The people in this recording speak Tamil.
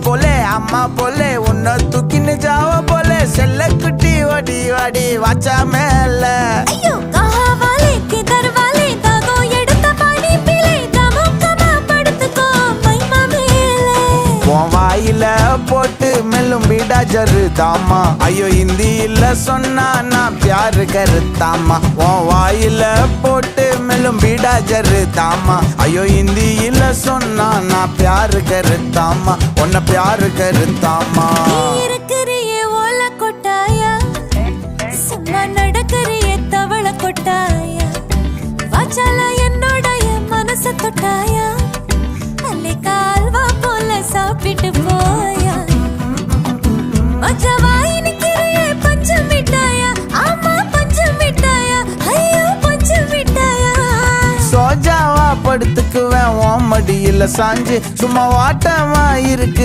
போலே அம்மா போலே உன்னை தூக்கின்னு ஜாவ போலே செல்ல குட்டி ஓடி வாடி வாச்சா மேல ஐயோ கஹவாலே கிதர்வாலே தாகோ எடுத்த பாடி பிளே தமுக்கமா படுத்துக்கோ மைமா மேலே உன் வாயில போட்டு மெல்லும் பீடா ஜருதாமா ஐயோ ஹிந்தியில சொன்னா நான் பியாரு கருத்தாமா உன் வாயில போட்டு மெல்லும் பீடா ஜருதாமா ஐயோ ஹிந்தியில சொன்னா நான் பியாரு கருத்தாமா உன்னை பியாரு கருத்தாமா இருக்கிறியே ஓல கொட்டாயா சும்மா நடக்கறியே தவள கொட்டாயா வாச்சால என்னோடைய மனச தொட்டாயா அல்லே கால்வா போல சாப்பிட்டு போயா மச்சவாய் நிக்கிறியே பஞ்சு மிட்டாயா ஆமா பஞ்சு மிட்டாயா ஐயோ பஞ்சு மிட்டாயா சோஜாவா படுத்துக்குவேன் உன் மடியில சாஞ்சு சும்மா வாட்டமா இருக்கு